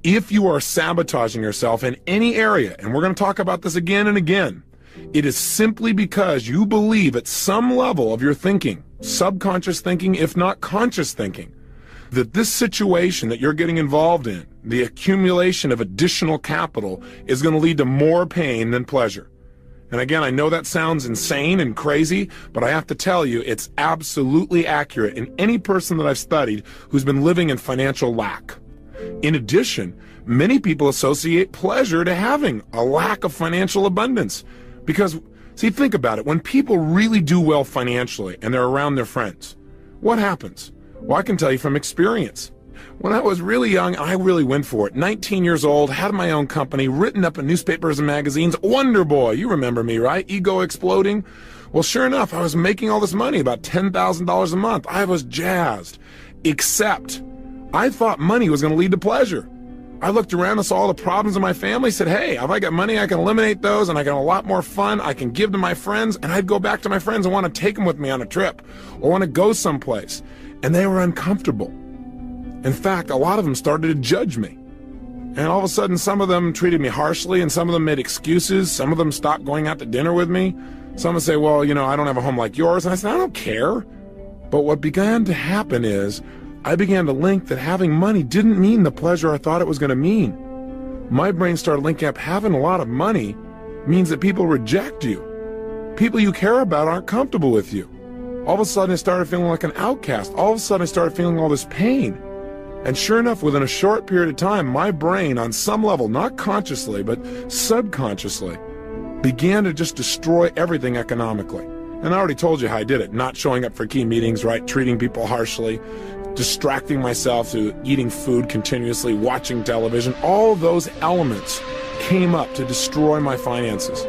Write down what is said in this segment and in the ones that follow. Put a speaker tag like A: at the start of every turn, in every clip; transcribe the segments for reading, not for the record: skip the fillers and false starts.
A: If you are sabotaging yourself in any area, and we're going to talk about this again and again, it is simply because you believe at some level of your thinking, subconscious thinking, if not conscious thinking, that this situation that you're getting involved in, the accumulation of additional capital, is going to lead to more pain than pleasure. And again, I know that sounds insane and crazy, but I have to tell you, it's absolutely accurate in any person that I've studied who's been living in financial lack. In addition, many people associate pleasure to having a lack of financial abundance. Because, see, think about it. When people really do well financially and they're around their friends, what happens? Well, I can tell you from experience. When I was really young, I really went for it. 19 years old, had my own company, written up in newspapers and magazines. Wonder Boy, you remember me, right? Ego exploding. Well, sure enough, I was making all this money, about $10,000 a month. I was jazzed. Except, I thought money was going to lead to pleasure. I looked around and saw all the problems in my family, said, hey, if I got money, I can eliminate those, and I got a lot more fun. I can give to my friends, and I'd go back to my friends and want to take them with me on a trip or want to go someplace. And they were uncomfortable. In fact, a lot of them started to judge me. And all of a sudden, some of them treated me harshly, and some of them made excuses. Some of them stopped going out to dinner with me. Some would say, well, you know, I don't have a home like yours. And I said, I don't care. But what began to happen is, I began to link that having money didn't mean the pleasure I thought it was going to mean. My brain started linking up having a lot of money means that people reject you. People you care about aren't comfortable with you. All of a sudden I started feeling like an outcast. All of a sudden I started feeling all this pain. And sure enough, within a short period of time, my brain on some level, not consciously, but subconsciously, began to just destroy everything economically. And I already told you how I did it. Not showing up for key meetings, right? Treating people harshly, distracting myself to eating food continuously, watching television. All those elements came up to destroy my finances.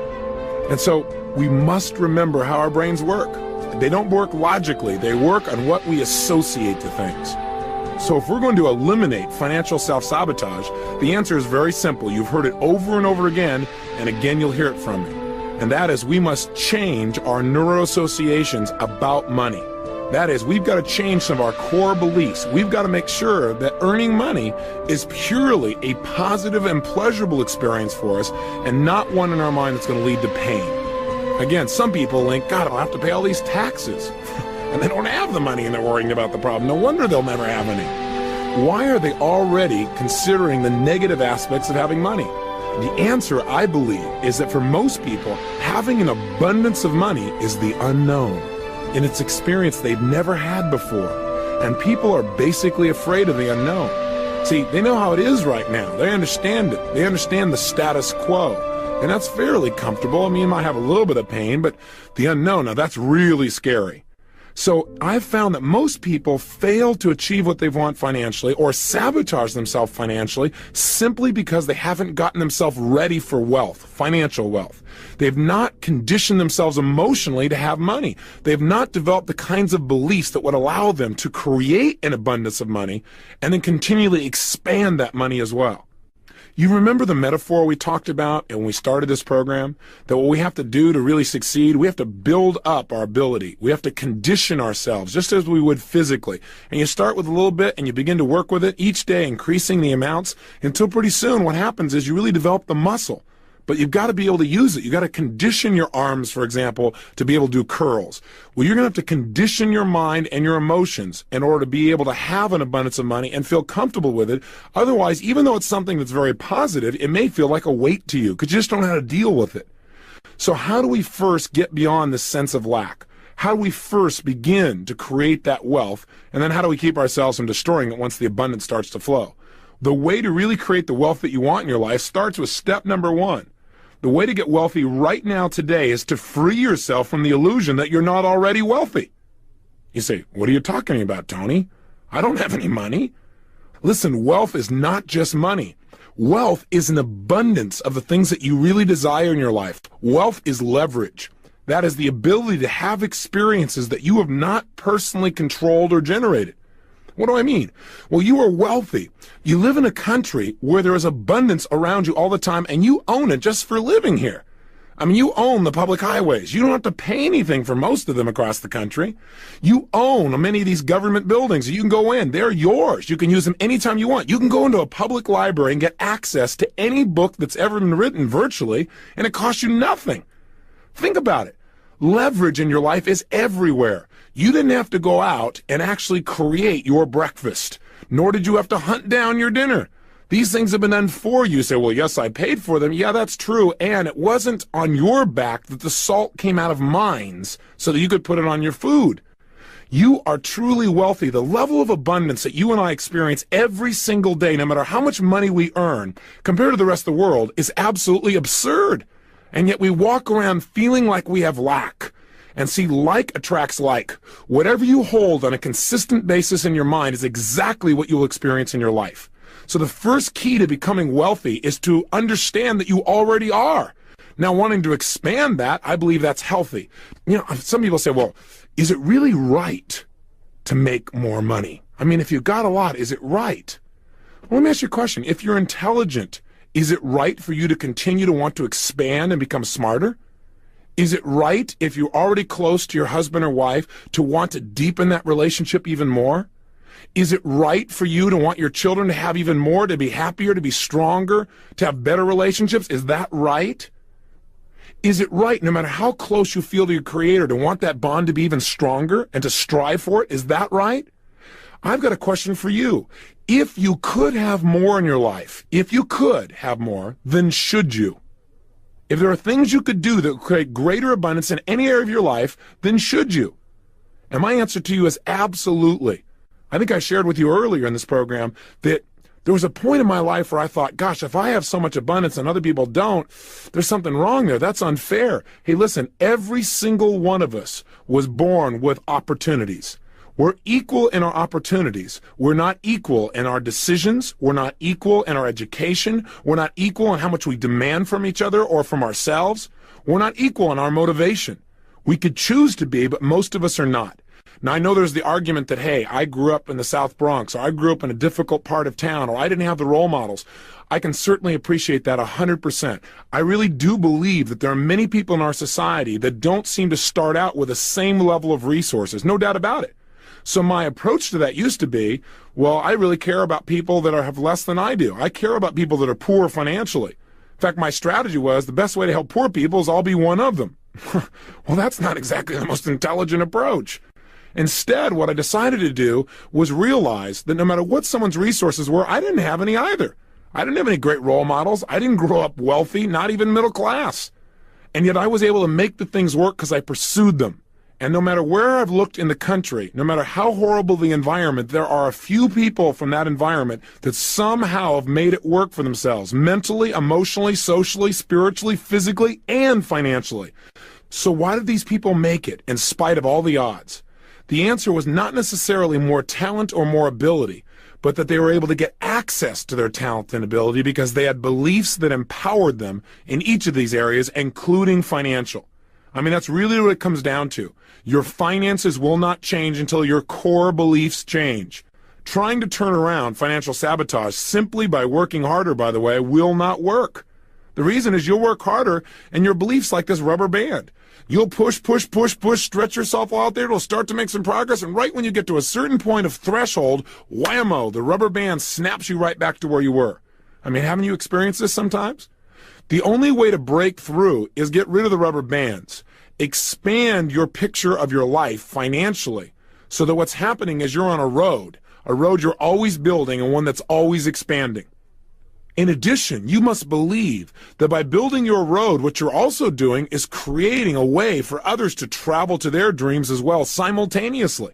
A: And so we must remember how our brains work. They don't work logically. They work on what we associate to things. So if we're going to eliminate financial self-sabotage, the answer is very simple. You've heard it over and over again, and again you'll hear it from me. And that is, we must change our neuroassociations about money. That is, we've got to change some of our core beliefs. We've got to make sure that earning money is purely a positive and pleasurable experience for us, and not one in our mind that's going to lead to pain. Again, some people think, God, I'll have to pay all these taxes. And they don't have the money and they're worrying about the problem. No wonder they'll never have any. Why are they already considering the negative aspects of having money? The answer, I believe, is that for most people, having an abundance of money is the unknown. In its experience they've never had before. And people are basically afraid of the unknown. See, they know how it is right now. They understand it. They understand the status quo. And that's fairly comfortable. I mean, you might have a little bit of pain, but the unknown, now that's really scary. So I've found that most people fail to achieve what they want financially or sabotage themselves financially simply because they haven't gotten themselves ready for wealth, financial wealth. They've not conditioned themselves emotionally to have money. They've not developed the kinds of beliefs that would allow them to create an abundance of money and then continually expand that money as well. You remember the metaphor we talked about when we started this program? That what we have to do to really succeed, we have to build up our ability. We have to condition ourselves, just as we would physically. And you start with a little bit and you begin to work with it each day, increasing the amounts, until pretty soon what happens is you really develop the muscle. But you've got to be able to use it. You've got to condition your arms, for example, to be able to do curls. Well, you're going to have to condition your mind and your emotions in order to be able to have an abundance of money and feel comfortable with it. Otherwise, even though it's something that's very positive, it may feel like a weight to you because you just don't know how to deal with it. So how do we first get beyond this sense of lack? How do we first begin to create that wealth? And then how do we keep ourselves from destroying it once the abundance starts to flow? The way to really create the wealth that you want in your life starts with step number one. The way to get wealthy right now today is to free yourself from the illusion that you're not already wealthy. You say, what are you talking about, Tony? I don't have any money. Listen, wealth is not just money. Wealth is an abundance of the things that you really desire in your life. Wealth is leverage. That is the ability to have experiences that you have not personally controlled or generated. What do I mean? Well, you are wealthy. You live in a country where there is abundance around you all the time, and you own it just for living here. I mean, you own the public highways. You don't have to pay anything for most of them across the country. You own many of these government buildings. You can go in. They're yours. You can use them anytime you want. You can go into a public library and get access to any book that's ever been written virtually, and it costs you nothing. Think about it. Leverage in your life is everywhere. You didn't have to go out and actually create your breakfast, nor did you have to hunt down your dinner. These things have been done for you. You say, well, yes, I paid for them. Yeah, that's true. And it wasn't on your back that the salt came out of mines so that you could put it on your food. You are truly wealthy. The level of abundance that you and I experience every single day, no matter how much money we earn, compared to the rest of the world, is absolutely absurd. And yet we walk around feeling like we have lack. And see, like attracts like. Whatever you hold on a consistent basis in your mind is exactly what you will experience in your life. So the first key to becoming wealthy is to understand that you already are. Now, wanting to expand that, I believe that's healthy. You know, some people say, well, is it really right to make more money? I mean, if you've got a lot, is it right? Well, let me ask you a question. If you're intelligent, is it right for you to continue to want to expand and become smarter? Is it right, if you're already close to your husband or wife, to want to deepen that relationship even more? Is it right for you to want your children to have even more, to be happier, to be stronger, to have better relationships? Is that right? Is it right, no matter how close you feel to your Creator, to want that bond to be even stronger and to strive for it? Is that right? I've got a question for you. If you could have more in your life, if you could have more, then should you? If there are things you could do that would create greater abundance in any area of your life, then should you? And my answer to you is absolutely. I think I shared with you earlier in this program that there was a point in my life where I thought, gosh, if I have so much abundance and other people don't, there's something wrong there. That's unfair. Hey, listen, every single one of us was born with opportunities. We're equal in our opportunities. We're not equal in our decisions. We're not equal in our education. We're not equal in how much we demand from each other or from ourselves. We're not equal in our motivation. We could choose to be, but most of us are not. Now, I know there's the argument that, hey, I grew up in the South Bronx, or I grew up in a difficult part of town, or I didn't have the role models. I can certainly appreciate that 100%. I really do believe that there are many people in our society that don't seem to start out with the same level of resources, no doubt about it. So my approach to that used to be, well, I really care about people that have less than I do. I care about people that are poor financially. In fact, my strategy was the best way to help poor people is I'll be one of them. Well, that's not exactly the most intelligent approach. Instead, what I decided to do was realize that no matter what someone's resources were, I didn't have any either. I didn't have any great role models. I didn't grow up wealthy, not even middle class. And yet I was able to make the things work because I pursued them. And no matter where I've looked in the country, no matter how horrible the environment, there are a few people from that environment that somehow have made it work for themselves, mentally, emotionally, socially, spiritually, physically, and financially. So why did these people make it in spite of all the odds? The answer was not necessarily more talent or more ability, but that they were able to get access to their talent and ability because they had beliefs that empowered them in each of these areas, including financial. I mean, that's really what it comes down to. Your finances will not change until your core beliefs change. Trying to turn around financial sabotage simply by working harder, by the way, will not work. The reason is you'll work harder and your beliefs like this rubber band. You'll push, stretch yourself out there. It'll start to make some progress. And right when you get to a certain point of threshold, whammo, the rubber band snaps you right back to where you were. I mean, haven't you experienced this sometimes? The only way to break through is get rid of the rubber bands. Expand your picture of your life financially so that what's happening is you're on a road you're always building and one that's always expanding. In addition, you must believe that by building your road, what you're also doing is creating a way for others to travel to their dreams as well simultaneously.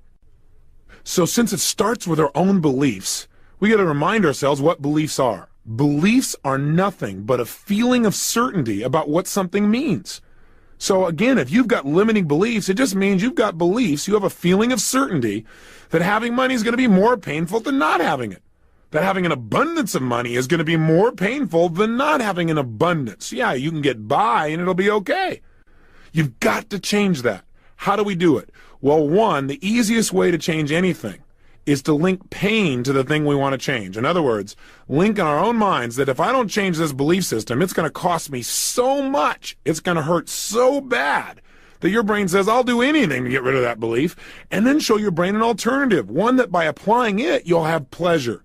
A: So since it starts with our own beliefs, we got to remind ourselves what beliefs are. Beliefs are nothing but a feeling of certainty about what something means. So again, if you've got limiting beliefs, it just means you've got beliefs. You have a feeling of certainty that having money is going to be more painful than not having it. That having an abundance of money is going to be more painful than not having an abundance. Yeah, you can get by and it'll be okay. You've got to change that. How do we do it? Well, one, the easiest way to change anything is to link pain to the thing we want to change. In other words, link in our own minds that if I don't change this belief system, it's going to cost me so much, it's going to hurt so bad, that your brain says, I'll do anything to get rid of that belief, and then show your brain an alternative, one that by applying it, you'll have pleasure.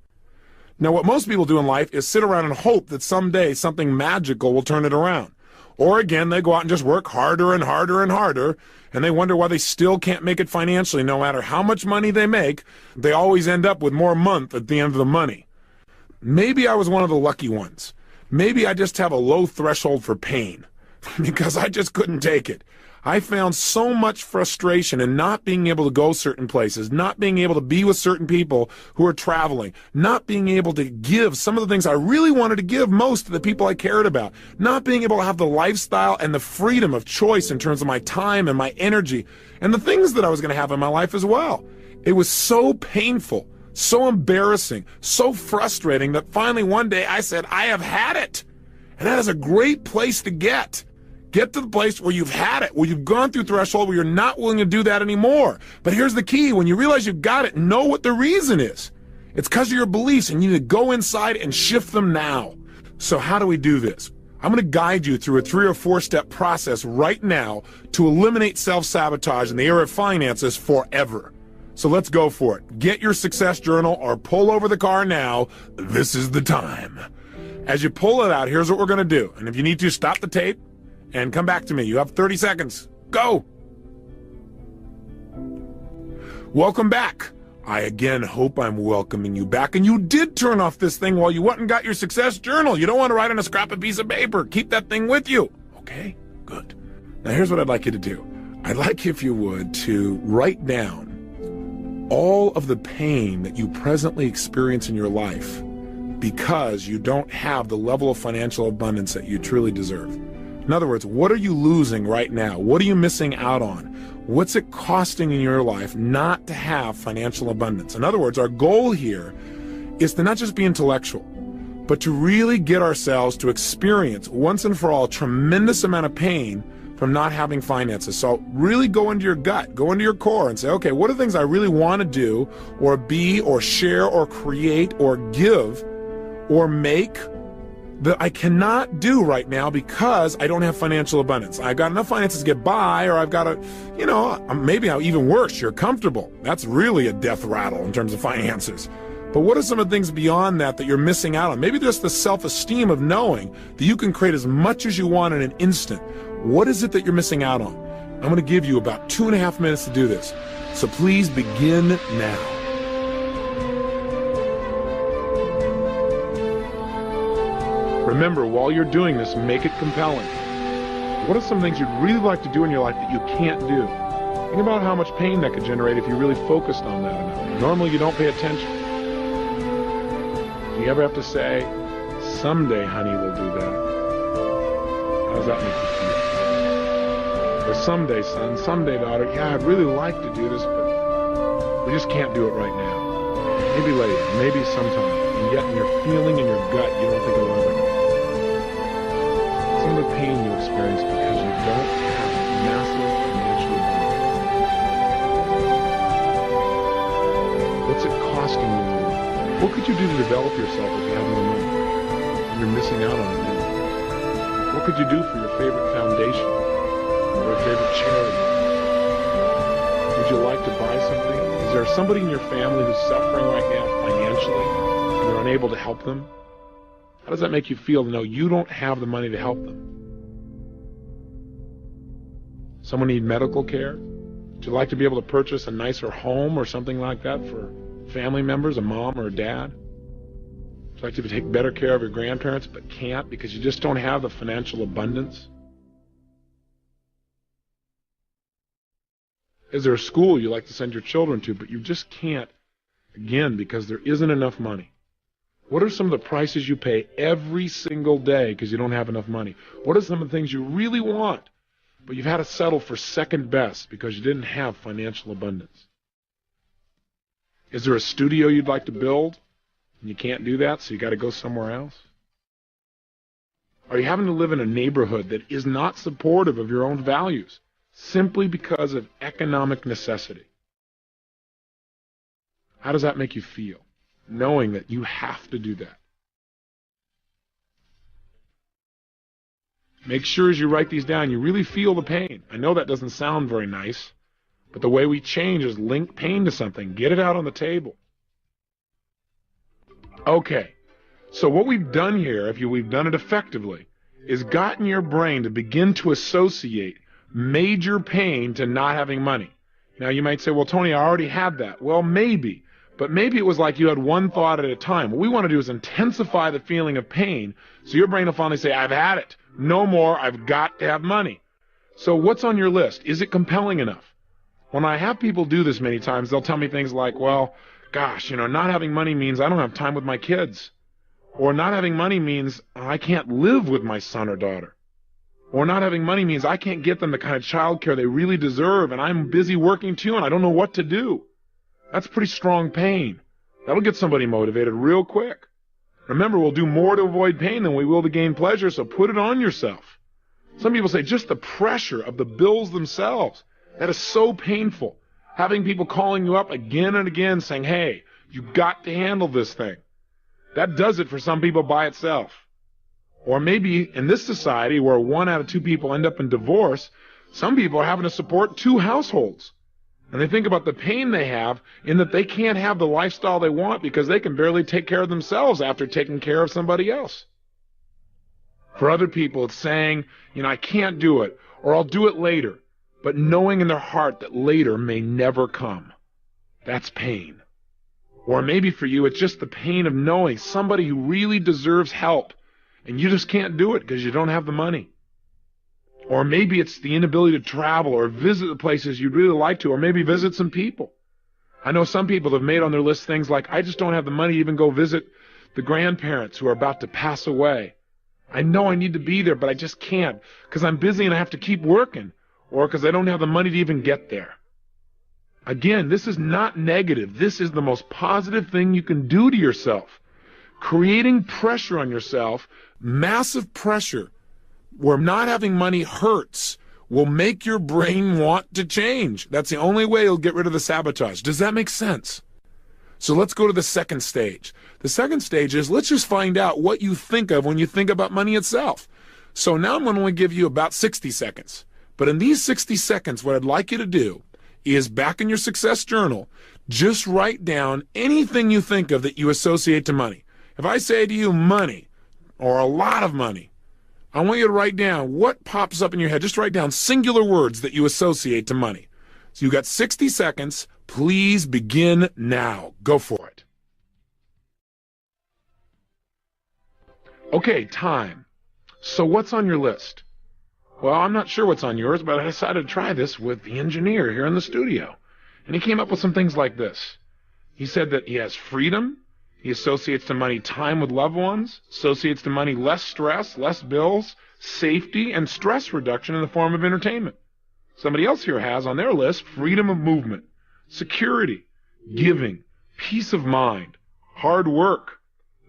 A: Now, what most people do in life is sit around and hope that someday something magical will turn it around. Or again, they go out and just work harder and harder and harder, and they wonder why they still can't make it financially. No matter how much money they make, they always end up with more month at the end of the money. Maybe I was one of the lucky ones. Maybe I just have a low threshold for pain because I just couldn't take it. I found so much frustration in not being able to go certain places, not being able to be with certain people who are traveling, not being able to give some of the things I really wanted to give most to the people I cared about, not being able to have the lifestyle and the freedom of choice in terms of my time and my energy and the things that I was going to have in my life as well. It was so painful, so embarrassing, so frustrating that finally one day I said, I have had it. And that is a great place to get. Get to the place where you've had it, where you've gone through threshold, where you're not willing to do that anymore. But here's the key. When you realize you've got it, know what the reason is. It's because of your beliefs, and you need to go inside and shift them now. So how do we do this? I'm going to guide you through a 3 or 4 step process right now to eliminate self-sabotage in the area of finances forever. So let's go for it. Get your success journal or pull over the car now. This is the time. As you pull it out, here's what we're going to do. And if you need to, stop the tape and come back to me. You have 30 seconds. Go. Welcome back. I again hope I'm welcoming you back. And you did turn off this thing while you went and got your success journal. You don't want to write on a scrap of piece of paper. Keep that thing with you. Okay? Good. Now here's what I'd like you to do. I'd like, if you would, to write down all of the pain that you presently experience in your life because you don't have the level of financial abundance that you truly deserve. In other words, what are you losing right now? What are you missing out on? What's it costing in your life not to have financial abundance? In other words, our goal here is to not just be intellectual, but to really get ourselves to experience once and for all a tremendous amount of pain from not having finances. So really go into your gut, go into your core and say, okay, what are the things I really want to do or be or share or create or give or make that I cannot do right now because I don't have financial abundance. I've got enough finances to get by, or I've got maybe even worse, you're comfortable. That's really a death rattle in terms of finances. But what are some of the things beyond that that you're missing out on? Maybe just the self-esteem of knowing that you can create as much as you want in an instant. What is it that you're missing out on? I'm going to give you about 2.5 minutes to do this. So please begin now. Remember, while you're doing this, make it compelling. What are some things you'd really like to do in your life that you can't do? Think about how much pain that could generate if you really focused on that enough. Normally, you don't pay attention. Do you ever have to say, someday, honey, we'll do that? How does that make you feel? Or someday, son, someday, daughter, yeah, I'd really like to do this, but we just can't do it right now. Maybe later, maybe sometime. And yet in your feeling, in your gut, you don't think it'll ever happen. Some of the pain you experience because you don't have massive financial abundance. What's it costing you? What could you do to develop yourself if you have no money? And you're missing out on it. What could you do for your favorite foundation or a favorite charity? Would you like to buy something? Is there somebody in your family who's suffering right now financially and you're unable to help them? How does that make you feel to know you don't have the money to help them? Someone need medical care? Would you like to be able to purchase a nicer home or something like that for family members, a mom or a dad? Would you like to take better care of your grandparents but can't because you just don't have the financial abundance? Is there a school you like to send your children to but you just can't, again, because there isn't enough money? What are some of the prices you pay every single day because you don't have enough money? What are some of the things you really want, but you've had to settle for second best because you didn't have financial abundance? Is there a studio you'd like to build and you can't do that, so you got to go somewhere else? Are you having to live in a neighborhood that is not supportive of your own values simply because of economic necessity? How does that make you feel, knowing that you have to do that? Make sure as you write these down, you really feel the pain. I know that doesn't sound very nice, but the way we change is link pain to something. Get it out on the table. Okay, so what we've done here, if we've done it effectively, is gotten your brain to begin to associate major pain to not having money. Now you might say, well, Tony, I already had that. Well, maybe, but maybe it was like you had one thought at a time. What we want to do is intensify the feeling of pain, so your brain will finally say, I've had it. No more. I've got to have money. So what's on your list? Is it compelling enough? When I have people do this many times, they'll tell me things like, well, gosh, not having money means I don't have time with my kids. Or not having money means I can't live with my son or daughter. Or not having money means I can't get them the kind of child care they really deserve, and I'm busy working too, and I don't know what to do. That's pretty strong pain. That'll get somebody motivated real quick. Remember, we'll do more to avoid pain than we will to gain pleasure, so put it on yourself. Some people say just the pressure of the bills themselves, that is so painful. Having people calling you up again and again saying, hey, you've got to handle this thing. That does it for some people by itself. Or maybe in this society where 1 out of 2 people end up in divorce, some people are having to support 2 households. And they think about the pain they have in that they can't have the lifestyle they want because they can barely take care of themselves after taking care of somebody else. For other people, it's saying, I can't do it, or I'll do it later, but knowing in their heart that later may never come. That's pain. Or maybe for you, it's just the pain of knowing somebody who really deserves help, and you just can't do it because you don't have the money. Or maybe it's the inability to travel or visit the places you'd really like to, or maybe visit some people. I know some people have made on their list things like, I just don't have the money to even go visit the grandparents who are about to pass away. I know I need to be there, but I just can't because I'm busy and I have to keep working, or because I don't have the money to even get there. Again, this is not negative. This is the most positive thing you can do to yourself. Creating pressure on yourself, massive pressure, where not having money hurts, will make your brain want to change. That's the only way you'll get rid of the sabotage. Does that make sense? So let's go to the second stage. The second stage is, let's just find out what you think of when you think about money itself. So now I'm going to only give you about 60 seconds. But in these 60 seconds, what I'd like you to do is, back in your success journal, just write down anything you think of that you associate to money. If I say to you money, or a lot of money, I want you to write down what pops up in your head. Just write down singular words that you associate to money. So you've got 60 seconds. Please begin now. Go for it. Okay, time. So what's on your list? Well, I'm not sure what's on yours, but I decided to try this with the engineer here in the studio. And he came up with some things like this. He said that he has freedom. He associates to money time with loved ones, associates to money less stress, less bills, safety, and stress reduction in the form of entertainment. Somebody else here has on their list freedom of movement, security, giving, peace of mind, hard work,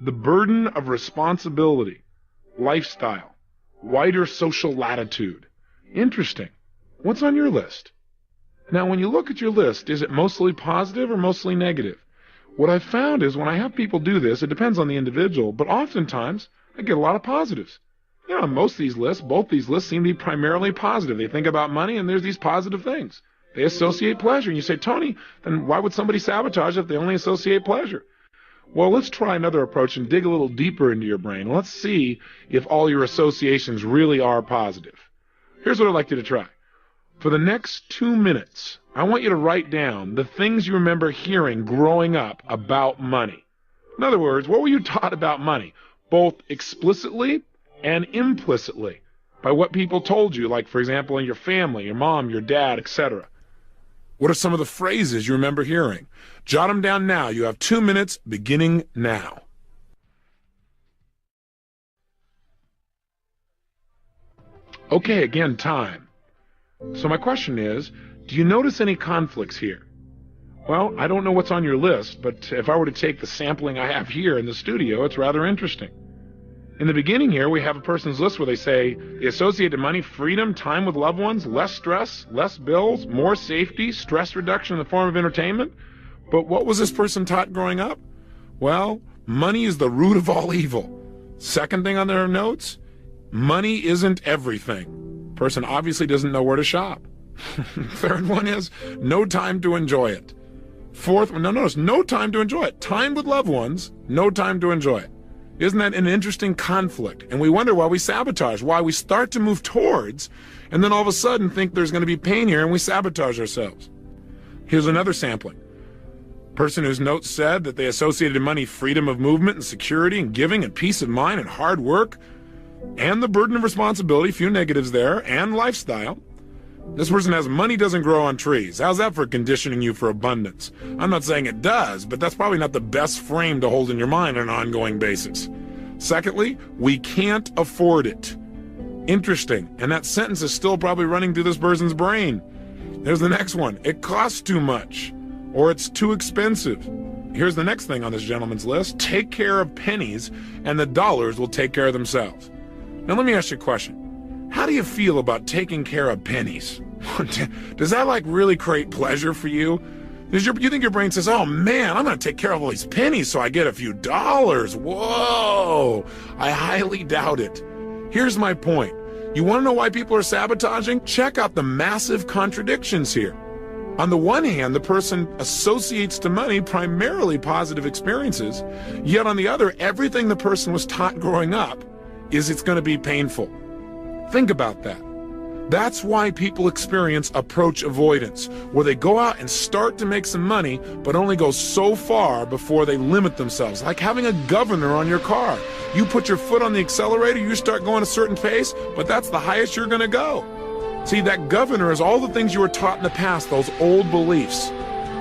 A: the burden of responsibility, lifestyle, wider social latitude. Interesting. What's on your list? Now, when you look at your list, is it mostly positive or mostly negative? What I've found is when I have people do this, it depends on the individual, but oftentimes I get a lot of positives. On most of these lists, both these lists seem to be primarily positive. They think about money and there's these positive things. They associate pleasure. And you say, Tony, then why would somebody sabotage if they only associate pleasure? Well, let's try another approach and dig a little deeper into your brain. Let's see if all your associations really are positive. Here's what I'd like you to try. For the next 2 minutes, I want you to write down the things you remember hearing growing up about money. In other words, what were you taught about money, both explicitly and implicitly, by what people told you, like, for example, in your family, your mom, your dad, etc. What are some of the phrases you remember hearing? Jot them down now. You have 2 minutes beginning now. Okay, again, time. So my question is, do you notice any conflicts here? Well, I don't know what's on your list, but if I were to take the sampling I have here in the studio, it's rather interesting. In the beginning here, we have a person's list where they say the associated money, freedom, time with loved ones, less stress, less bills, more safety, stress reduction in the form of entertainment. But what was this person taught growing up? Well, money is the root of all evil. Second thing on their notes, money isn't everything. Person obviously doesn't know where to shop. Third one is no time to enjoy it. Fourth one, notice no time to enjoy it. Time with loved ones, no time to enjoy it. Isn't that an interesting conflict? And we wonder why we sabotage, why we start to move towards, and then all of a sudden think there's going to be pain here and we sabotage ourselves. Here's another sampling. Person whose notes said that they associated in money freedom of movement and security and giving and peace of mind and hard work and the burden of responsibility, few negatives there, and lifestyle. This person has money doesn't grow on trees. How's that for conditioning you for abundance? I'm not saying it does, but that's probably not the best frame to hold in your mind on an ongoing basis. Secondly, we can't afford it. Interesting. And that sentence is still probably running through this person's brain. There's the next one. It costs too much, or it's too expensive. Here's the next thing on this gentleman's list. Take care of pennies, and the dollars will take care of themselves. Now let me ask you a question. How do you feel about taking care of pennies? Does that really create pleasure for you? You think your brain says, oh man, I'm going to take care of all these pennies so I get a few dollars. Whoa, I highly doubt it. Here's my point. You want to know why people are sabotaging? Check out the massive contradictions here. On the one hand, the person associates to money primarily positive experiences, yet on the other, everything the person was taught growing up is it's going to be painful. Think about that. That's why people experience approach avoidance, where they go out and start to make some money, but only go so far before they limit themselves. Like having a governor on your car. You put your foot on the accelerator, you start going a certain pace, but that's the highest you're going to go. See, that governor is all the things you were taught in the past, those old beliefs.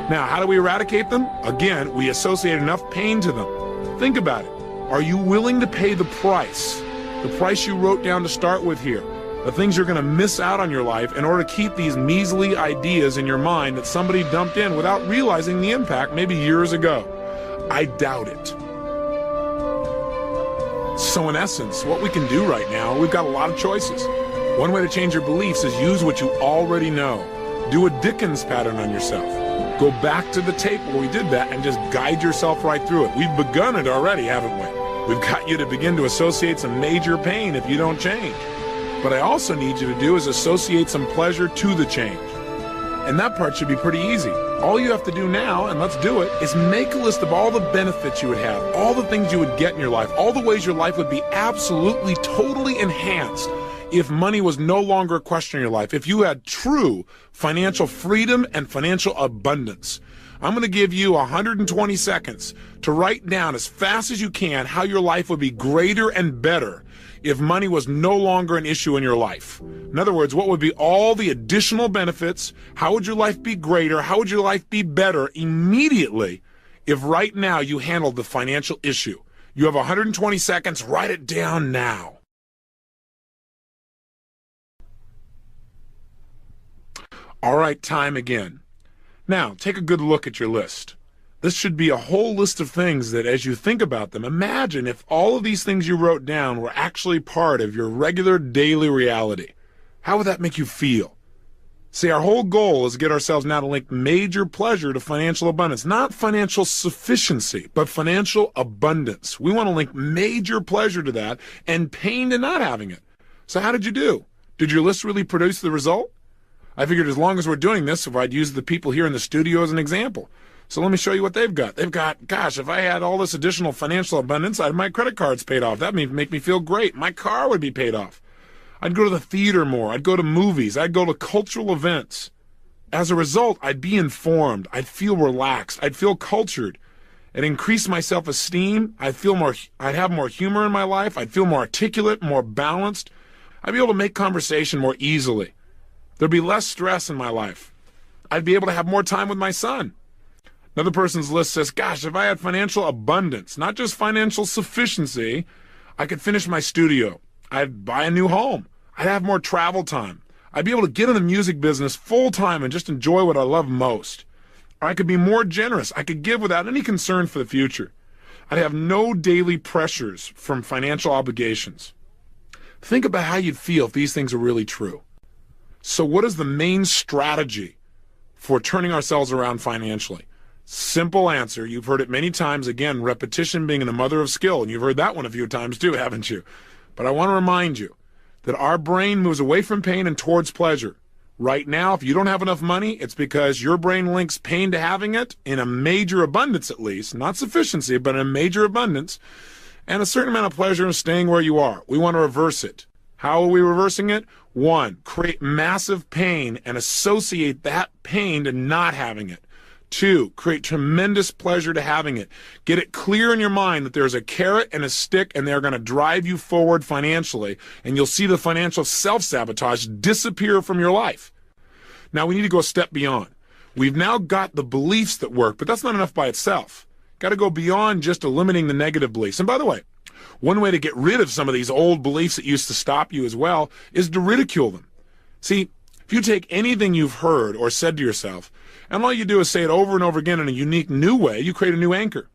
A: Now, how do we eradicate them? Again, we associate enough pain to them. Think about it. Are you willing to pay the price? The price you wrote down to start with here. The things you're going to miss out on your life in order to keep these measly ideas in your mind that somebody dumped in without realizing the impact maybe years ago. I doubt it. So in essence, what we can do right now, we've got a lot of choices. One way to change your beliefs is use what you already know. Do a Dickens pattern on yourself. Go back to the tape where we did that and just guide yourself right through it. We've begun it already, haven't we? We've got you to begin to associate some major pain if you don't change. What I also need you to do is associate some pleasure to the change. And that part should be pretty easy. All you have to do now, and let's do it, is make a list of all the benefits you would have, all the things you would get in your life, all the ways your life would be absolutely, totally enhanced if money was no longer a question in your life, if you had true financial freedom and financial abundance. I'm going to give you 120 seconds to write down as fast as you can how your life would be greater and better if money was no longer an issue in your life. In other words, what would be all the additional benefits? How would your life be greater? How would your life be better immediately if right now you handled the financial issue? You have 120 seconds. Write it down now. All right, time again. Now, take a good look at your list. This should be a whole list of things that as you think about them, imagine if all of these things you wrote down were actually part of your regular daily reality. How would that make you feel? See, our whole goal is to get ourselves now to link major pleasure to financial abundance. Not financial sufficiency, but financial abundance. We want to link major pleasure to that and pain to not having it. So how did you do? Did your list really produce the result? I figured as long as we're doing this, if I'd use the people here in the studio as an example. So let me show you what they've got. They've got, gosh, if I had all this additional financial abundance, I'd have my credit cards paid off. That would make me feel great. My car would be paid off. I'd go to the theater more. I'd go to movies. I'd go to cultural events. As a result, I'd be informed. I'd feel relaxed. I'd feel cultured. It'd increase my self-esteem. I'd have more humor in my life. I'd feel more articulate, more balanced. I'd be able to make conversation more easily. There'd be less stress in my life. I'd be able to have more time with my son. Another person's list says, gosh, if I had financial abundance, not just financial sufficiency, I could finish my studio. I'd buy a new home. I'd have more travel time. I'd be able to get in the music business full time and just enjoy what I love most. Or I could be more generous. I could give without any concern for the future. I'd have no daily pressures from financial obligations. Think about how you'd feel if these things are really true. So what is the main strategy for turning ourselves around financially? Simple answer. You've heard it many times. Again, repetition being the mother of skill. And you've heard that one a few times too, haven't you? But I want to remind you that our brain moves away from pain and towards pleasure. Right now, if you don't have enough money, it's because your brain links pain to having it in a major abundance at least. Not sufficiency, but in a major abundance. And a certain amount of pleasure in staying where you are. We want to reverse it. How are we reversing it? 1, create massive pain and associate that pain to not having it. 2, create tremendous pleasure to having it. Get it clear in your mind that there's a carrot and a stick and they're going to drive you forward financially, and you'll see the financial self-sabotage disappear from your life. Now we need to go a step beyond. We've now got the beliefs that work, but that's not enough by itself. Got to go beyond just eliminating the negative beliefs. And by the way, one way to get rid of some of these old beliefs that used to stop you as well is to ridicule them. See, if you take anything you've heard or said to yourself, and all you do is say it over and over again in a unique new way, you create a new anchor.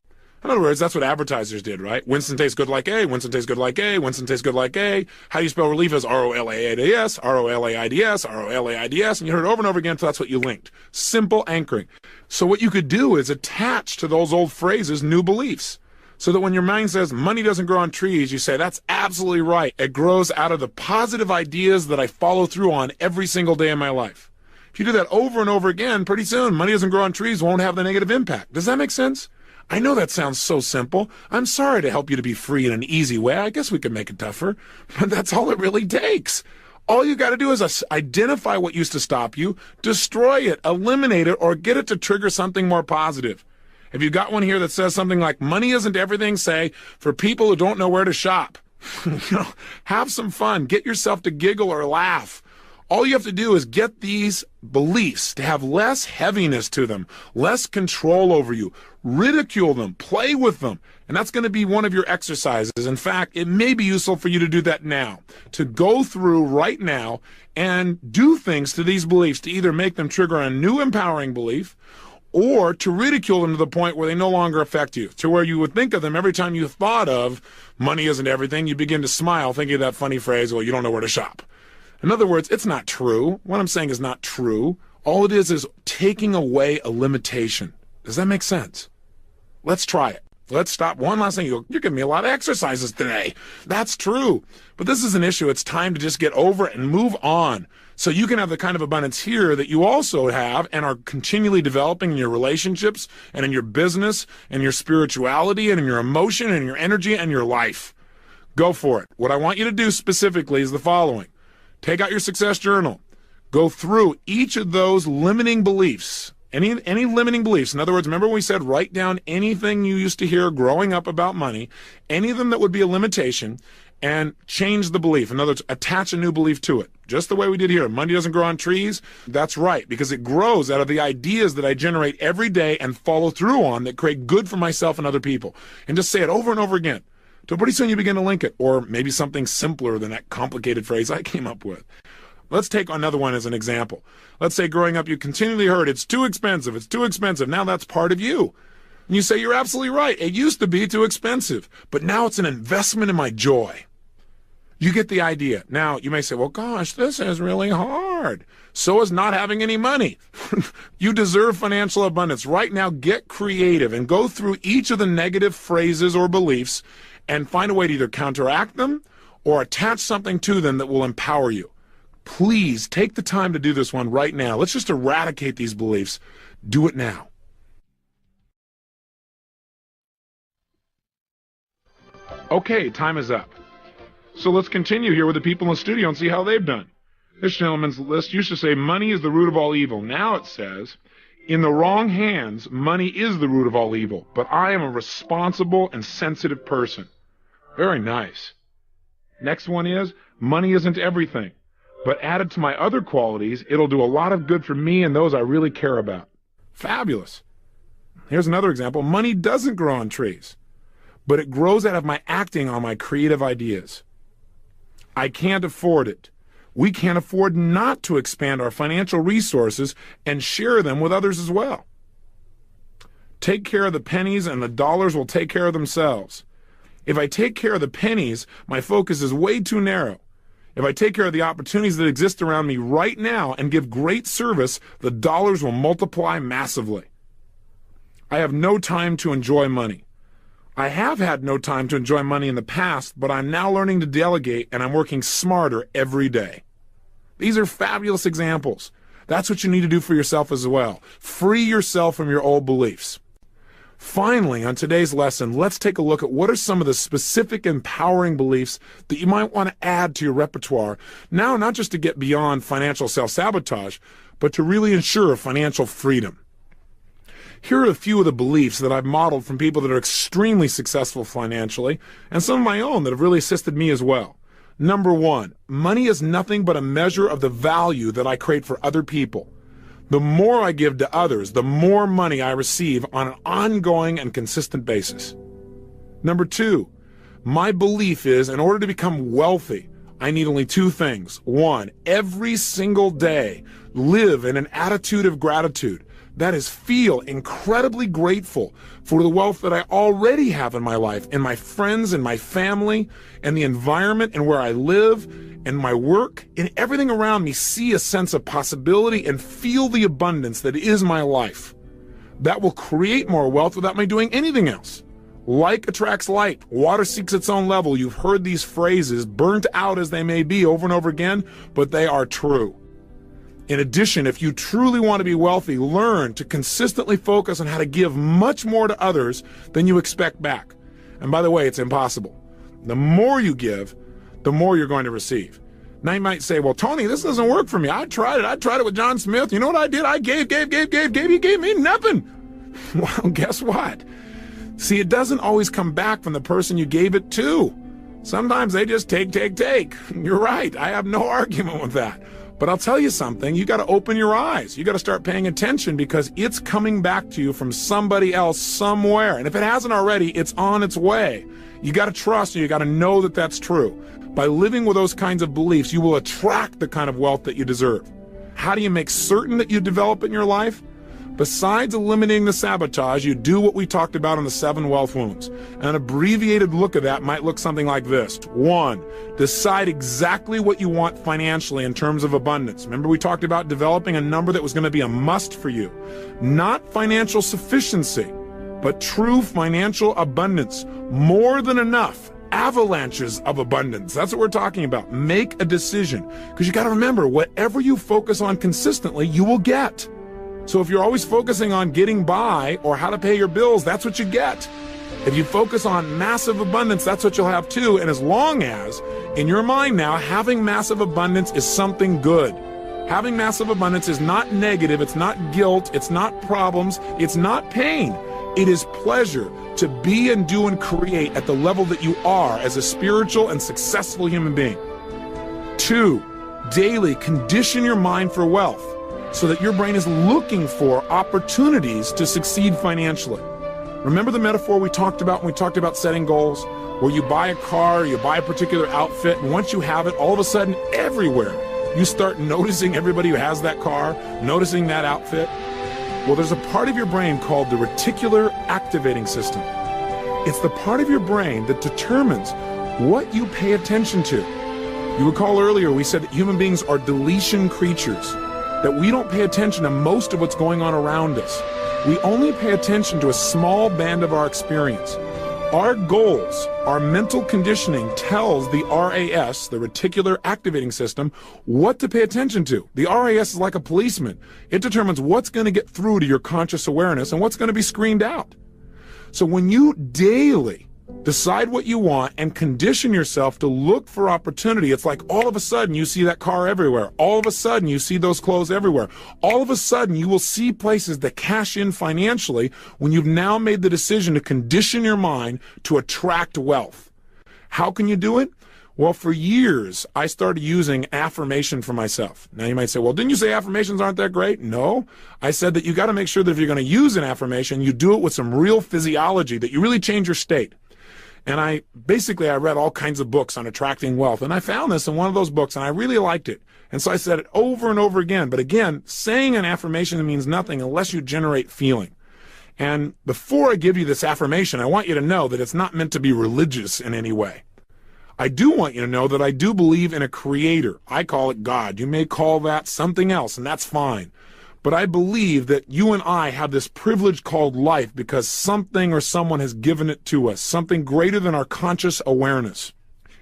A: In other words, that's what advertisers did, right? Winston tastes good like A, Winston tastes good like A, Winston tastes good like A. How do you spell relief is R-O-L-A-I-D-S, R-O-L-A-I-D-S, R-O-L-A-I-D-S, and you heard it over and over again, so that's what you linked. Simple anchoring. So what you could do is attach to those old phrases new beliefs. So that when your mind says money doesn't grow on trees, you say, that's absolutely right. It grows out of the positive ideas that I follow through on every single day of my life. If you do that over and over again, pretty soon, money doesn't grow on trees won't have the negative impact. Does that make sense? I know that sounds so simple. I'm sorry to help you to be free in an easy way. I guess we could make it tougher, but that's all it really takes. All you got to do is identify what used to stop you, destroy it, eliminate it, or get it to trigger something more positive. If you got one here that says something like, money isn't everything, say, for people who don't know where to shop. Have some fun. Get yourself to giggle or laugh. All you have to do is get these beliefs to have less heaviness to them, less control over you. Ridicule them, play with them, and that's going to be one of your exercises. In fact, it may be useful for you to do that now, to go through right now and do things to these beliefs to either make them trigger a new empowering belief or to ridicule them to the point where they no longer affect you, to where you would think of them every time you thought of money isn't everything, you begin to smile thinking of that funny phrase, well, you don't know where to shop. In other words, it's not true. What I'm saying is not true. All it is taking away a limitation. Does that make sense? Let's try it. Let's stop. One last thing. You're giving me a lot of exercises today. That's true. But this is an issue. It's time to just get over it and move on so you can have the kind of abundance here that you also have and are continually developing in your relationships and in your business and your spirituality and in your emotion and your energy and your life. Go for it. What I want you to do specifically is the following. Take out your success journal. Go through each of those limiting beliefs. Any limiting beliefs. In other words, remember when we said write down anything you used to hear growing up about money, any of them that would be a limitation, and change the belief. In other words, attach a new belief to it. Just the way we did here. Money doesn't grow on trees. That's right, because it grows out of the ideas that I generate every day and follow through on that create good for myself and other people. And just say it over and over again. So pretty soon you begin to link it, or maybe something simpler than that complicated phrase I came up with. Let's take another one as an example. Let's say growing up you continually heard, it's too expensive, it's too expensive. Now that's part of you. And you say, you're absolutely right. It used to be too expensive, but now it's an investment in my joy. You get the idea. Now you may say, well, gosh, this is really hard. So is not having any money. You deserve financial abundance. Right now, get creative and go through each of the negative phrases or beliefs and find a way to either counteract them or attach something to them that will empower you. Please take the time to do this one right now. Let's just eradicate these beliefs. Do it now. Okay, time is up. So let's continue here with the people in the studio and see how they've done. This gentleman's list used to say money is the root of all evil. Now it says, in the wrong hands, money is the root of all evil, but I am a responsible and sensitive person. Very nice. Next one is, money isn't everything, but added to my other qualities, it'll do a lot of good for me and those I really care about. Fabulous. Here's another example. Money doesn't grow on trees, but it grows out of my acting on my creative ideas. I can't afford it. We can't afford not to expand our financial resources and share them with others as well. Take care of the pennies and the dollars will take care of themselves. If I take care of the pennies, my focus is way too narrow. If I take care of the opportunities that exist around me right now and give great service, the dollars will multiply massively. I have no time to enjoy money. I have had no time to enjoy money in the past, but I'm now learning to delegate and I'm working smarter every day. These are fabulous examples. That's what you need to do for yourself as well. Free yourself from your old beliefs. Finally, on today's lesson, let's take a look at what are some of the specific empowering beliefs that you might want to add to your repertoire. Now, not just to get beyond financial self-sabotage, but to really ensure financial freedom. Here are a few of the beliefs that I've modeled from people that are extremely successful financially, and some of my own that have really assisted me as well. Number one, money is nothing but a measure of the value that I create for other people. The more I give to others, the more money I receive on an ongoing and consistent basis. Number two, my belief is in order to become wealthy, I need only two things. One, every single day, live in an attitude of gratitude. That is, feel incredibly grateful for the wealth that I already have in my life, in my friends, in my family, and the environment and where I live, and my work, and everything around me. See a sense of possibility and feel the abundance that is my life. That will create more wealth without me doing anything else. Like attracts like, water seeks its own level. You've heard these phrases, burnt out as they may be over and over again, but they are true. In addition, if you truly want to be wealthy, learn to consistently focus on how to give much more to others than you expect back. And by the way, it's impossible. The more you give, the more you're going to receive. Now you might say, well, Tony, this doesn't work for me. I tried it with John Smith. You know what I did? I gave. He gave me nothing. Well, guess what? See, it doesn't always come back from the person you gave it to. Sometimes they just take. You're right. I have no argument with that. But I'll tell you something, you got to open your eyes. You got to start paying attention because it's coming back to you from somebody else somewhere. And if it hasn't already, it's on its way. You got to trust and you got to know that that's true. By living with those kinds of beliefs, you will attract the kind of wealth that you deserve. How do you make certain that you develop it in your life? Besides eliminating the sabotage, you do what we talked about in the 7 wealth wounds. An abbreviated look of that might look something like this. 1, decide exactly what you want financially in terms of abundance. Remember we talked about developing a number that was going to be a must for you. Not financial sufficiency, but true financial abundance. More than enough. Avalanches of abundance. That's what we're talking about. Make a decision. Because you got to remember, whatever you focus on consistently, you will get. So if you're always focusing on getting by or how to pay your bills, that's what you get. If you focus on massive abundance, that's what you'll have too. And as long as, in your mind now, having massive abundance is something good. Having massive abundance is not negative, it's not guilt, it's not problems, it's not pain. It is pleasure to be and do and create at the level that you are as a spiritual and successful human being. 2, daily condition your mind for wealth, so that your brain is looking for opportunities to succeed financially. Remember the metaphor we talked about when we talked about setting goals? Where you buy a car, or you buy a particular outfit, and once you have it, all of a sudden, everywhere, you start noticing everybody who has that car, noticing that outfit. Well, there's a part of your brain called the reticular activating system. It's the part of your brain that determines what you pay attention to. You recall earlier we said that human beings are deletion creatures, that we don't pay attention to most of what's going on around us. We only pay attention to a small band of our experience. Our goals, our mental conditioning tells the RAS, the reticular activating system, what to pay attention to. The RAS is like a policeman. It determines what's going to get through to your conscious awareness and what's going to be screened out. So when you daily decide what you want and condition yourself to look for opportunity, it's like all of a sudden you see that car everywhere. All of a sudden you see those clothes everywhere. All of a sudden you will see places that cash in financially when you've now made the decision to condition your mind to attract wealth. How can you do it? Well, for years, I started using affirmation for myself. Now you might say, well, didn't you say affirmations aren't that great? No. I said that you got to make sure that if you're going to use an affirmation, you do it with some real physiology, that you really change your state. And I read all kinds of books on attracting wealth. And I found this in one of those books, and I really liked it. And so I said it over and over again. But again, saying an affirmation means nothing unless you generate feeling. And before I give you this affirmation, I want you to know that it's not meant to be religious in any way. I do want you to know that I do believe in a creator. I call it God. You may call that something else, and that's fine. But I believe that you and I have this privilege called life because something or someone has given it to us, something greater than our conscious awareness.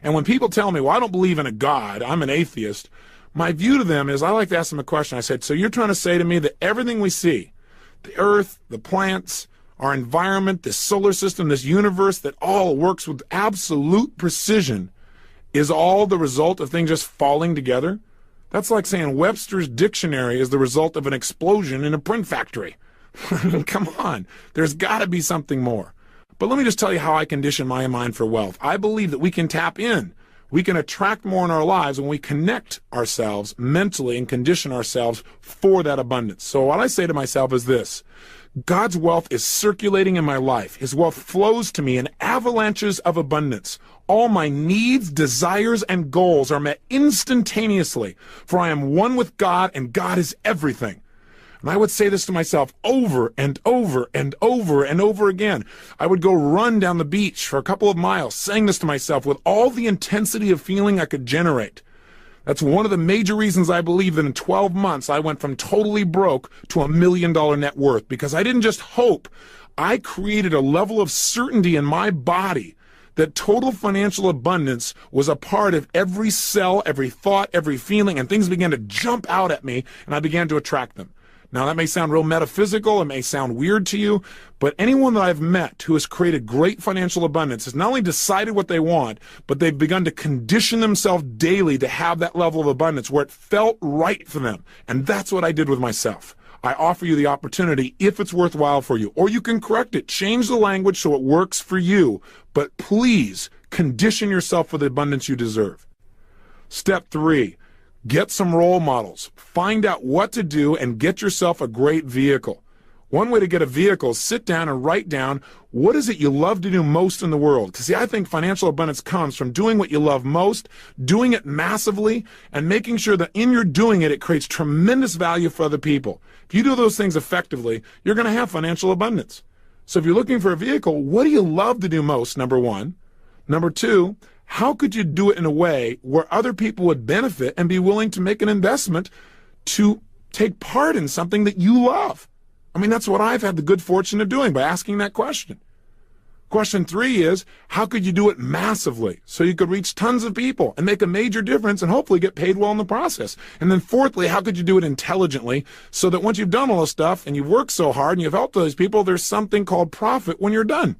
A: And when people tell me, well, I don't believe in a God, I'm an atheist, my view to them is I like to ask them a question. I said, so you're trying to say to me that everything we see, the earth, the plants, our environment, this solar system, this universe that all works with absolute precision is all the result of things just falling together? That's like saying Webster's dictionary is the result of an explosion in a print factory. Come on, there's got to be something more. But let me just tell you how I condition my mind for wealth. I believe that we can tap in. We can attract more in our lives when we connect ourselves mentally and condition ourselves for that abundance. So what I say to myself is this: God's wealth is circulating in my life. His wealth flows to me in avalanches of abundance. All my needs, desires, and goals are met instantaneously, for I am one with God, and God is everything. And I would say this to myself over and over and over and over again. I would go run down the beach for a couple of miles, saying this to myself with all the intensity of feeling I could generate. That's one of the major reasons I believe that in 12 months I went from totally broke to $1 million net worth, because I didn't just hope. I created a level of certainty in my body that total financial abundance was a part of every cell, every thought, every feeling, and things began to jump out at me, and I began to attract them. Now, that may sound real metaphysical, it may sound weird to you, but anyone that I've met who has created great financial abundance has not only decided what they want, but they've begun to condition themselves daily to have that level of abundance where it felt right for them. And that's what I did with myself. I offer you the opportunity if it's worthwhile for you, or you can correct it, change the language so it works for you, but please condition yourself for the abundance you deserve. Step 3. Get some role models. Find out what to do and get yourself a great vehicle. One way to get a vehicle is sit down and write down what is it you love to do most in the world. Because see, I think financial abundance comes from doing what you love most, doing it massively, and making sure that in your doing it, it creates tremendous value for other people. If you do those things effectively, you're going to have financial abundance. So if you're looking for a vehicle, what do you love to do most, number one? Number two, how could you do it in a way where other people would benefit and be willing to make an investment to take part in something that you love? I mean, that's what I've had the good fortune of doing by asking that question. Question 3 is, how could you do it massively so you could reach tons of people and make a major difference and hopefully get paid well in the process? And then fourthly, how could you do it intelligently so that once you've done all this stuff and you've worked so hard and you've helped those people, there's something called profit when you're done?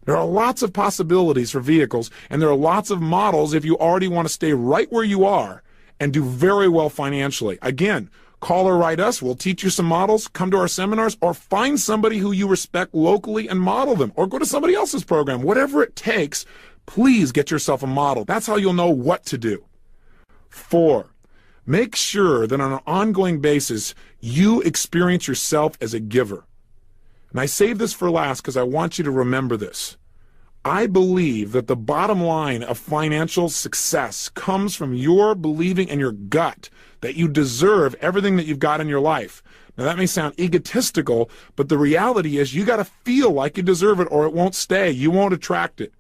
A: There are lots of possibilities for vehicles, and there are lots of models if you already want to stay right where you are and do very well financially. Again, call or write us. We'll teach you some models. Come to our seminars, or find somebody who you respect locally and model them, or go to somebody else's program. Whatever it takes, please get yourself a model. That's how you'll know what to do. 4, make sure that on an ongoing basis, you experience yourself as a giver. And I save this for last because I want you to remember this. I believe that the bottom line of financial success comes from your believing in your gut that you deserve everything that you've got in your life. Now, that may sound egotistical, but the reality is you got to feel like you deserve it or it won't stay. You won't attract it.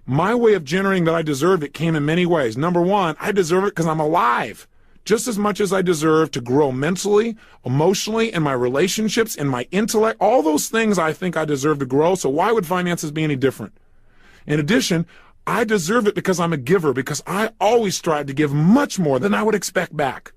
A: My way of generating that I deserve it came in many ways. Number one, I deserve it because I'm alive. Just as much as I deserve to grow mentally, emotionally, in my relationships, in my intellect, all those things I think I deserve to grow, so why would finances be any different? In addition, I deserve it because I'm a giver, because I always strive to give much more than I would expect back.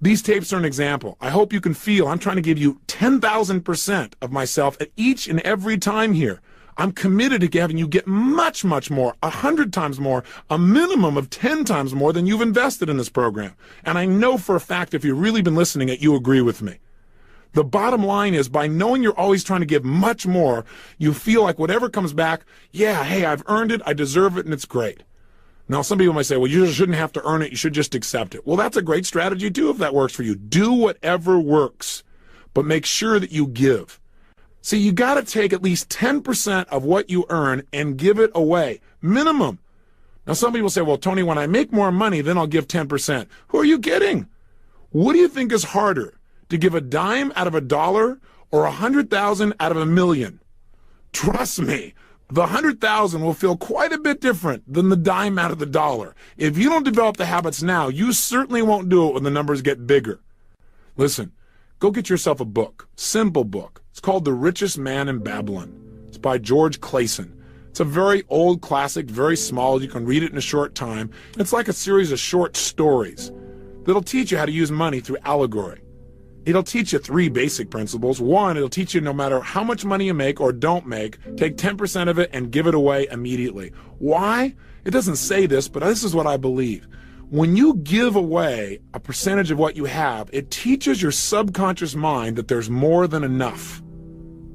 A: These tapes are an example. I hope you can feel I'm trying to give you 10,000% of myself at each and every time here. I'm committed to having you get much, much more, 100 times more, a minimum of 10 times more than you've invested in this program. And I know for a fact if you've really been listening that you agree with me. The bottom line is, by knowing you're always trying to give much more, you feel like whatever comes back, yeah, hey, I've earned it, I deserve it, and it's great. Now, some people might say, well, you shouldn't have to earn it, you should just accept it. Well, that's a great strategy too if that works for you. Do whatever works, but make sure that you give. See, you got to take at least 10% of what you earn and give it away, minimum. Now, some people say, well, Tony, when I make more money, then I'll give 10%. Who are you kidding? What do you think is harder, to give a dime out of $1 or 100,000 out of $1 million? Trust me, the 100,000 will feel quite a bit different than the dime out of the $1. If you don't develop the habits now, you certainly won't do it when the numbers get bigger. Listen, go get yourself a book, simple book. It's called The Richest Man in Babylon. It's by George Clason. It's a very old classic, very small. You can read it in a short time. It's like a series of short stories that'll teach you how to use money through allegory. It'll teach you 3 basic principles. 1, it'll teach you no matter how much money you make or don't make, take 10% of it and give it away immediately. Why? It doesn't say this, but this is what I believe. When you give away a percentage of what you have, it teaches your subconscious mind that there's more than enough.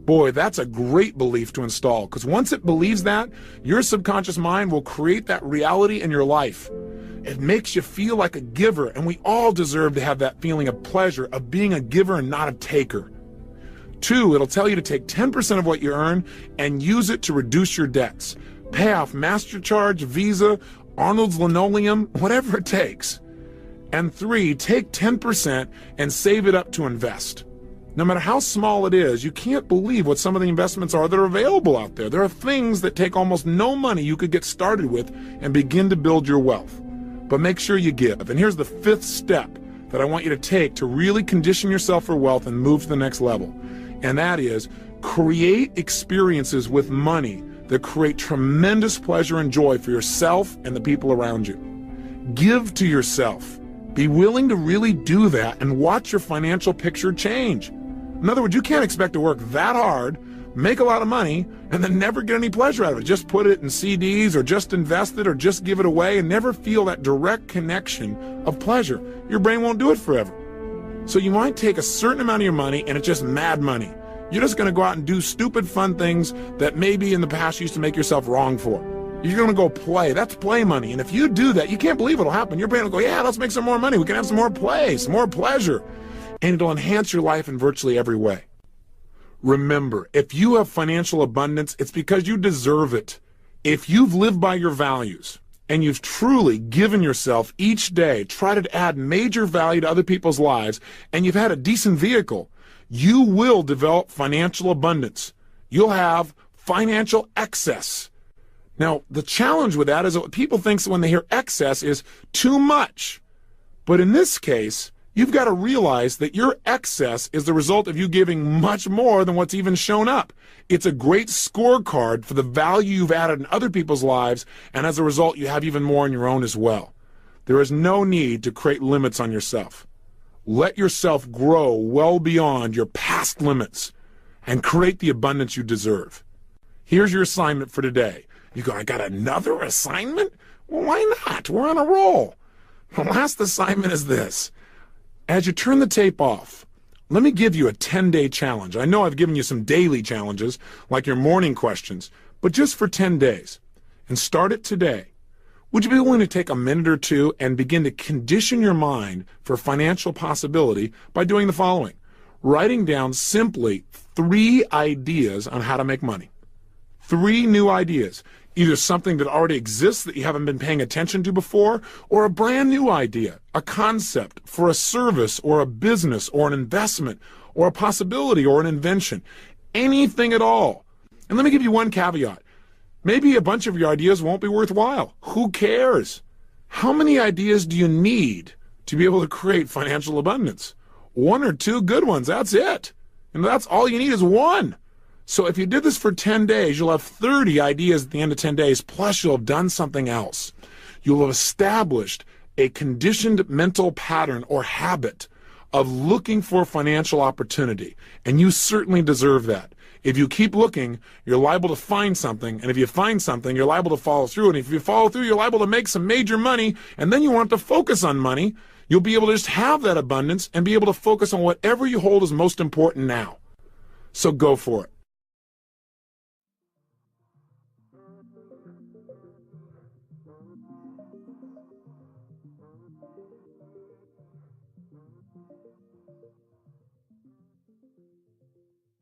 A: Boy, that's a great belief to install, because once it believes that, your subconscious mind will create that reality in your life. It makes you feel like a giver, and we all deserve to have that feeling of pleasure of being a giver and not a taker. 2, it'll tell you to take 10% of what you earn and use it to reduce your debts. Pay off MasterCharge, Visa, Arnold's Linoleum, whatever it takes. And 3, take 10% and save it up to invest. No matter how small it is, you can't believe what some of the investments are that are available out there. There are things that take almost no money you could get started with and begin to build your wealth. But make sure you give. And here's the 5th step that I want you to take to really condition yourself for wealth and move to the next level. And that is, create experiences with money that create tremendous pleasure and joy for yourself and the people around you. Give to yourself. Be willing to really do that and watch your financial picture change. In other words, you can't expect to work that hard, make a lot of money, and then never get any pleasure out of it. Just put it in CDs or just invest it or just give it away and never feel that direct connection of pleasure. Your brain won't do it forever. So you might take a certain amount of your money and it's just mad money. You're just going to go out and do stupid fun things that maybe in the past you used to make yourself wrong for. You're going to go play. That's play money. And if you do that, you can't believe it'll happen. Your brain will go, yeah, let's make some more money. We can have some more play, some more pleasure. And it'll enhance your life in virtually every way. Remember, if you have financial abundance, it's because you deserve it. If you've lived by your values and you've truly given yourself each day, tried to add major value to other people's lives, and you've had a decent vehicle, you will develop financial abundance. You'll have financial excess. Now, the challenge with that is that what people think when they hear excess is too much. But in this case, you've got to realize that your excess is the result of you giving much more than what's even shown up. It's a great scorecard for the value you've added in other people's lives, and as a result, you have even more in your own as well. There is no need to create limits on yourself. Let yourself grow well beyond your past limits and create the abundance you deserve. Here's your assignment for today. You go, I got another assignment? Well, why not? We're on a roll. The last assignment is this. As you turn the tape off, let me give you a 10-day challenge. I know I've given you some daily challenges, like your morning questions, but just for 10 days. And start it today. Would you be willing to take a minute or two and begin to condition your mind for financial possibility by doing the following? Writing down simply 3 ideas on how to make money. 3 new ideas. Either something that already exists that you haven't been paying attention to before, or a brand new idea, a concept for a service or a business or an investment or a possibility or an invention. Anything at all. And let me give you one caveat. Maybe a bunch of your ideas won't be worthwhile. Who cares? How many ideas do you need to be able to create financial abundance? 1 or 2 good ones, that's it. And that's all you need is 1. So if you did this for 10 days, you'll have 30 ideas at the end of 10 days, plus you'll have done something else. You'll have established a conditioned mental pattern or habit of looking for financial opportunity, and you certainly deserve that. If you keep looking, you're liable to find something, and if you find something, you're liable to follow through, and if you follow through, you're liable to make some major money, and then you want to focus on money. You'll be able to just have that abundance and be able to focus on whatever you hold as most important now. So go for it.